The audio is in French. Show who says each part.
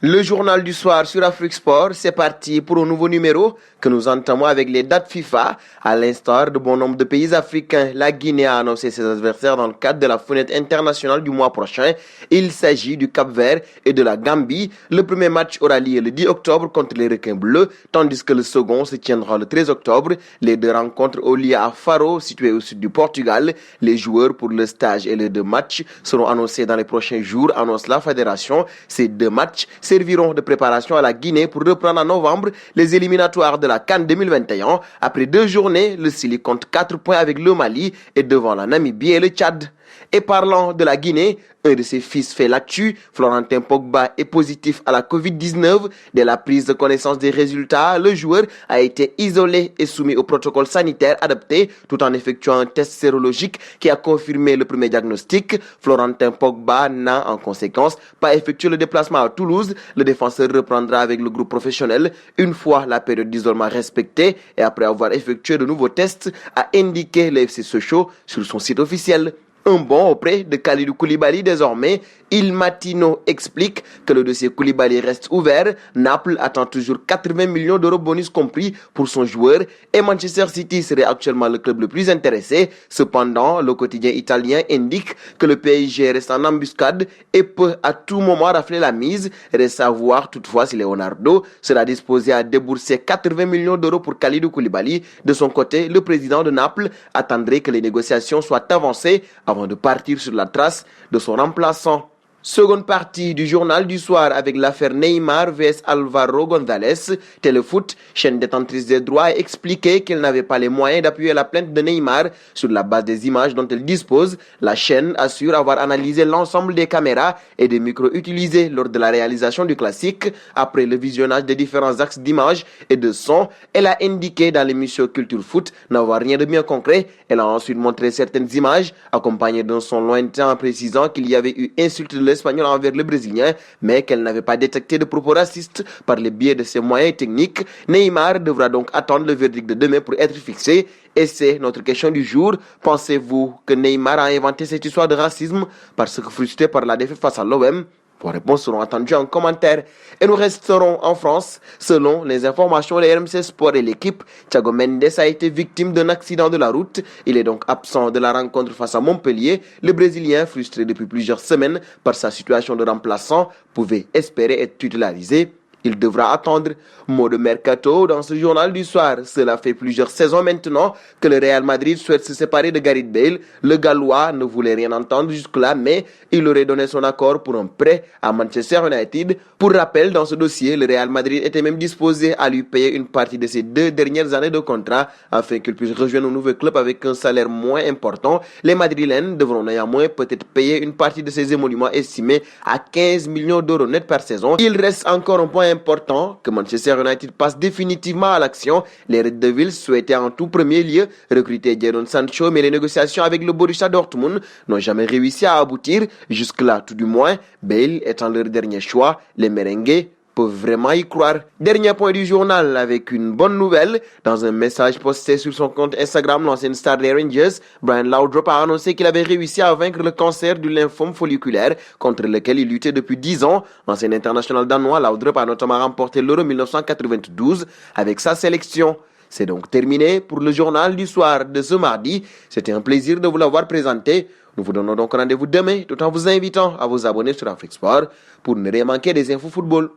Speaker 1: Le journal du soir sur Afrique Sport, c'est parti pour un nouveau numéro que nous entamons avec les dates FIFA. À l'instar de bon nombre de pays africains, la Guinée a annoncé ses adversaires dans le cadre de la fenêtre internationale du mois prochain. Il s'agit du Cap-Vert et de la Gambie. Le premier match aura lieu le 10 octobre contre les Requins Bleus, tandis que le second se tiendra le 13 octobre. Les deux rencontres ont lieu à Faro, situé au sud du Portugal. Les joueurs pour le stage et les deux matchs seront annoncés dans les prochains jours, annonce la fédération. Ces deux matchs serviront de préparation à la Guinée pour reprendre en novembre les éliminatoires de la CAN 2021. Après 2 journées, le Sili compte 4 points avec le Mali et devant la Namibie et le Tchad. Et parlant de la Guinée, un de ses fils fait l'actu. Florentin Pogba est positif à la Covid-19. Dès la prise de connaissance des résultats, le joueur a été isolé et soumis au protocole sanitaire adapté tout en effectuant un test sérologique qui a confirmé le premier diagnostic. Florentin Pogba n'a en conséquence pas effectué le déplacement à Toulouse. Le défenseur reprendra avec le groupe professionnel une fois la période d'isolement respectée et après avoir effectué de nouveaux tests, a indiqué le FC Sochaux sur son site officiel. Un bon auprès de Kalidou Koulibaly désormais. Il Matino explique que le dossier Koulibaly reste ouvert. Naples attend toujours 80 millions d'euros bonus compris pour son joueur et Manchester City serait actuellement le club le plus intéressé. Cependant, le quotidien italien indique que le PSG reste en embuscade et peut à tout moment rafler la mise. Reste à voir toutefois si Leonardo sera disposé à débourser 80 millions d'euros pour Kalidou Koulibaly. De son côté, le président de Naples attendrait que les négociations soient avancées avant de partir sur la trace de son remplaçant. Seconde partie du journal du soir avec l'affaire Neymar vs Alvaro González. Téléfoot, chaîne détentrice des droits, a expliqué qu'elle n'avait pas les moyens d'appuyer la plainte de Neymar sur la base des images dont elle dispose. La chaîne assure avoir analysé l'ensemble des caméras et des micros utilisés lors de la réalisation du classique. Après le visionnage des différents axes d'images et de son, elle a indiqué dans l'émission Culture Foot n'avoir rien de bien concret. Elle a ensuite montré certaines images accompagnées d'un son lointain en précisant qu'il y avait eu insulte de l'espagnol envers le brésilien, mais qu'elle n'avait pas détecté de propos racistes par le biais de ses moyens techniques. Neymar devra donc attendre le verdict de demain pour être fixé. Et c'est notre question du jour. Pensez-vous que Neymar a inventé cette histoire de racisme parce que frustré par la défaite face à l'OM? Vos réponses seront entendues en commentaire. Et nous resterons en France. Selon les informations de RMC Sport et l'équipe, Thiago Mendes a été victime d'un accident de la route. Il est donc absent de la rencontre face à Montpellier. Le Brésilien, frustré depuis plusieurs semaines par sa situation de remplaçant, pouvait espérer être titularisé. Il devra attendre. Mot de mercato dans ce journal du soir. Cela fait plusieurs saisons maintenant que le Real Madrid souhaite se séparer de Gareth Bale. Le Gallois ne voulait rien entendre jusque-là, mais il aurait donné son accord pour un prêt à Manchester United. Pour rappel, dans ce dossier, le Real Madrid était même disposé à lui payer une partie de ses 2 dernières années de contrat afin qu'il puisse rejoindre un nouveau club avec un salaire moins important. Les Madrilènes devront néanmoins peut-être payer une partie de ces émoluments estimés à 15 millions d'euros net par saison. Il reste encore un point important que Manchester United passe définitivement à l'action. Les Red Devils souhaitaient en tout premier lieu recruter Jadon Sancho, mais les négociations avec le Borussia Dortmund n'ont jamais réussi à aboutir. Jusque-là, tout du moins, Bale étant leur dernier choix, les merengues peuvent vraiment y croire. Dernier point du journal avec une bonne nouvelle. Dans un message posté sur son compte Instagram, l'ancienne star des Rangers, Brian Laudrup a annoncé qu'il avait réussi à vaincre le cancer du lymphome folliculaire contre lequel il luttait depuis 10 ans. L'ancien international danois, Laudrup a notamment remporté l'Euro 1992 avec sa sélection. C'est donc terminé pour le journal du soir de ce mardi. C'était un plaisir de vous l'avoir présenté. Nous vous donnons donc rendez-vous demain tout en vous invitant à vous abonner sur Afrique Sport pour ne rien manquer des infos football.